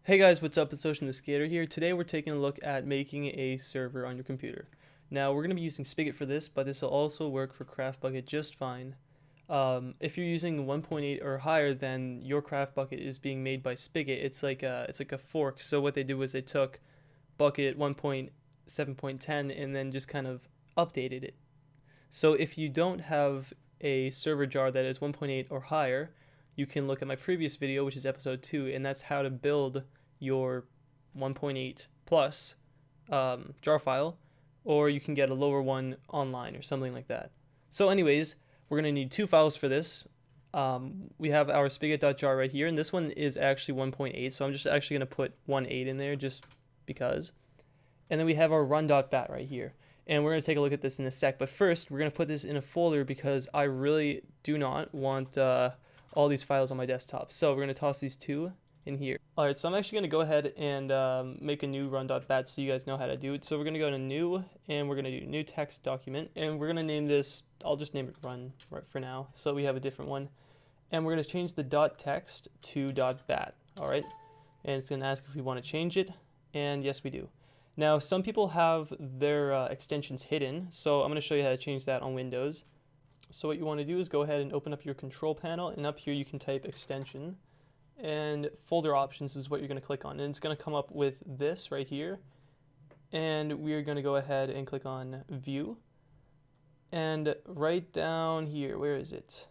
Hey guys, what's up? It's Ocean the Skater here. Today we're taking a look at making a server on your computer. Now we're going to be using Spigot for this, but this will also work for Craftbukkit just fine. If you're using 1.8 or higher, then your Craftbukkit is being made by Spigot. It's like a fork. So what they do is they took Bukkit 1.7.10 and then just kind of updated it. So if you don't have a server jar that is 1.8 or higher, you can look at my previous video, which is episode 2, and that's how to build your 1.8 plus jar file, or you can get a lower one online or something like that. So anyways, we're going to need two files for this. We have our spigot.jar right here, and this one is actually 1.8, so I'm just actually going to put 1.8 in there just because. And then we have our run.bat right here. And we're going to take a look at this in a sec, but first we're going to put this in a folder because I really do not want all these files on my desktop. So we're going to toss these two in here. Alright, so I'm actually going to go ahead and make a new run.bat so you guys know how to do it. So we're going to go to new, and we're going to do new text document, and we're going to name this, I'll just name it run right for now so we have a different one. And we're going to change the .text to .bat, alright? And it's going to ask if we want to change it, and yes we do. Now some people have their extensions hidden, so I'm going to show you how to change that on Windows. So what you want to do is go ahead and open up your control panel, and up here you can type extension, and folder options is what you're going to click on, and it's going to come up with this right here, and we're going to go ahead and click on view, and right down here, where is it?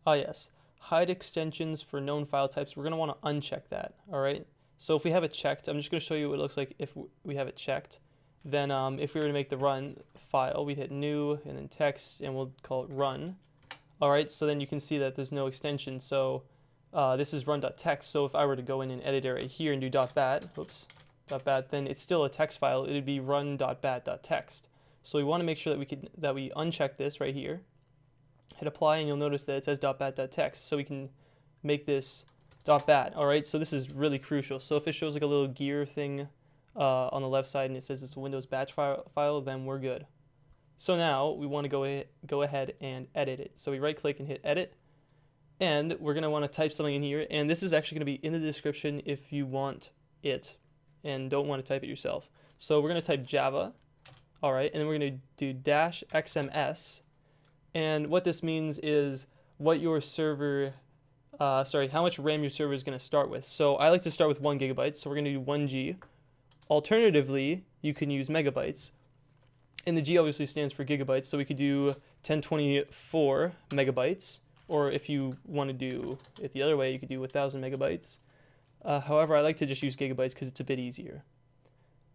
Ah yes, hide extensions for known file types. We're going to want to uncheck that. Alright, so if we have it checked, I'm just going to show you what it looks like if we have it checked. Then if we were to make the run file, we'd hit new and then text, and we'll call it run. Alright, so then you can see that there's no extension. So this is run.text, so if I were to go in and edit it right here and do .bat, .bat, then it's still a text file. It would be run.bat.text. So we want to make sure that we uncheck this right here, hit apply, and you'll notice that it says .bat.text, so we can make this .bat. Alright, so this is really crucial. So if it shows like a little gear thing on the left side and it says it's a Windows batch file, then we're good. So now we want to go ahead and edit it. So we right click and hit edit, and we're going to want to type something in here, and this is actually going to be in the description if you want it and don't want to type it yourself. So we're going to type Java, alright, and then we're going to do -xms, and what this means is what your server how much RAM your server is going to start with. So I like to start with 1 GB, so we're going to do 1G. Alternatively, you can use megabytes, and the G obviously stands for gigabytes, so we could do 1024 megabytes, or if you want to do it the other way, you could do 1000 megabytes. However, I like to just use gigabytes because it's a bit easier.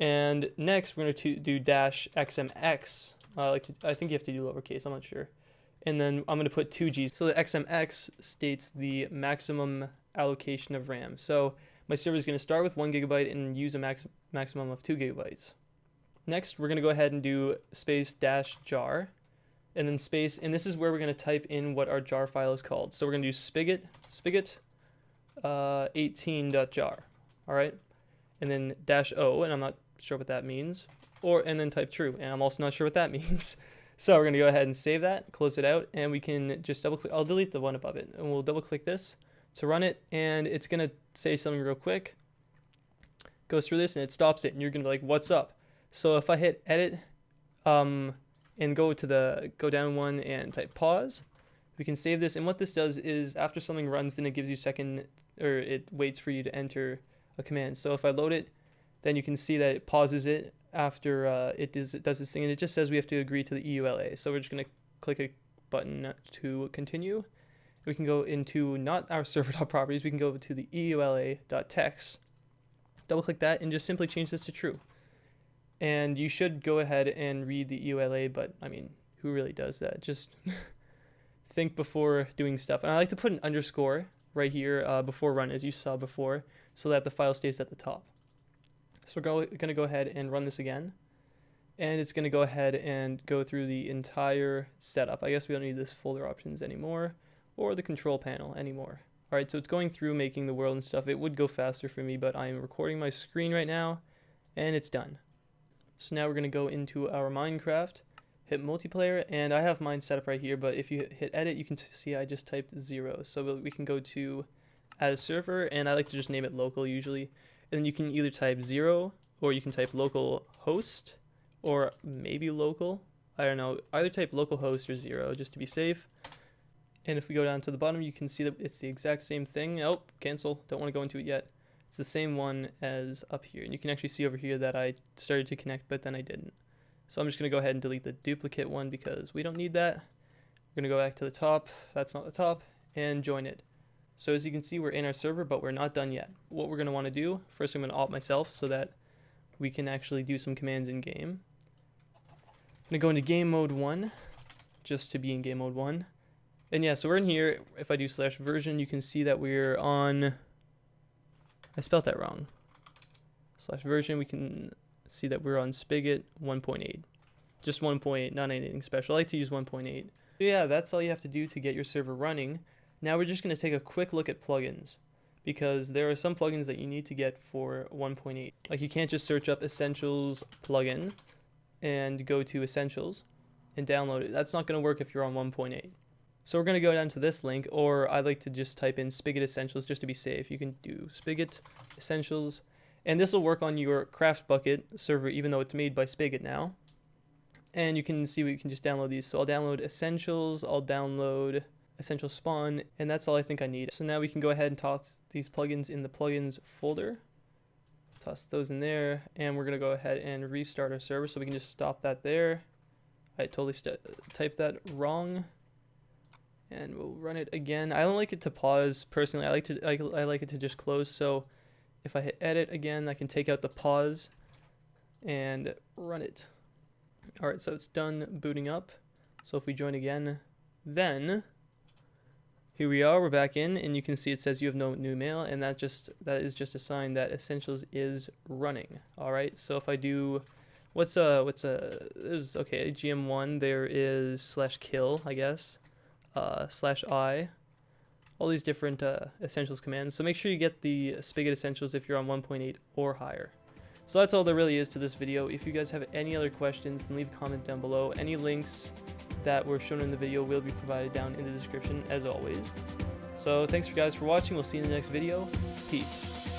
And next, we're going to do -xmx. I think you have to do lowercase, I'm not sure. And then I'm going to put 2G. So the xmx states the maximum allocation of RAM. So my server is going to start with 1 GB and use a maximum of 2 GB. Next, we're going to go ahead and do space -jar, and then space, and this is where we're going to type in what our jar file is called. So we're going to do spigot 18.jar, alright? And then -o, and I'm not sure what that means, and then type true, and I'm also not sure what that means. So we're going to go ahead and save that, close it out, and we can just double click. I'll delete the one above it, and we'll double click this to run it, and it's going to say something real quick, goes through this, and it stops it, and you're going to be like, what's up? So if I hit edit and go down one and type pause, we can save this, and what this does is after something runs, then it gives you it waits for you to enter a command. So if I load it, then you can see that it pauses it after it does this thing, and it just says we have to agree to the EULA. So we're just going to click a button to continue. We can go into not our server.properties, we can go to the EULA.text, double click that, and just simply change this to true. And you should go ahead and read the EULA, but I mean, who really does that? Just think before doing stuff. And I like to put an underscore right here before run, as you saw before, so that the file stays at the top. So we're going to go ahead and run this again, and it's going to go ahead and go through the entire setup. I guess we don't need this folder options anymore, or the control panel anymore. Alright, so it's going through making the world and stuff. It would go faster for me, but I'm recording my screen right now, and it's done. So now we're going to go into our Minecraft, hit multiplayer, and I have mine set up right here, but if you hit edit, you can see I just typed 0. So we can go to add a server, and I like to just name it local usually. and then you can either type 0 or you can type local host or maybe local. I don't know, either type localhost or 0 just to be safe. And if we go down to the bottom, you can see that it's the exact same thing. Oh, cancel, don't want to go into it yet. It's the same one as up here, and you can actually see over here that I started to connect but then I didn't. So I'm just going to go ahead and delete the duplicate one because we don't need that. We're going to go back to the top, that's not the top, and join it. So as you can see, we're in our server, but we're not done yet. What we're going to want to do, first I'm going to alt myself so that we can actually do some commands in game. I'm going to go into game mode 1 just to be in game mode 1. And yeah, so we're in here. If I do /version, you can see that we're on, I spelled that wrong. /version, we can see that we're on Spigot 1.8. Just 1.8, not anything special. I like to use 1.8. So yeah, that's all you have to do to get your server running. Now we're just going to take a quick look at plugins, because there are some plugins that you need to get for 1.8. Like you can't just search up Essentials plugin and go to Essentials and download it. That's not going to work if you're on 1.8. So we're going to go down to this link, or I like to just type in Spigot Essentials just to be safe. You can do Spigot Essentials, and this will work on your Craftbukkit server even though it's made by Spigot now. And you can see we can just download these. So I'll download Essentials, I'll download Essential Spawn, and that's all I think I need. So now we can go ahead and toss these plugins in the plugins folder. Toss those in there, and we're going to go ahead and restart our server, so we can just stop that there. I totally typed that wrong, and we'll run it again. I don't like it to pause personally. I like it to just close. So if I hit edit again, I can take out the pause and run it. All right, so it's done booting up. So if we join again, then here we are, we're back in, and you can see it says you have no new mail, and that is just a sign that Essentials is running. All right, so if I do, there's okay, GM1, there is /kill, I guess, /I, all these different Essentials commands. So make sure you get the Spigot Essentials if you're on 1.8 or higher. So that's all there really is to this video. If you guys have any other questions, then leave a comment down below. Any links that were shown in the video will be provided down in the description as always. So thanks guys for watching. We'll see you in the next video. Peace.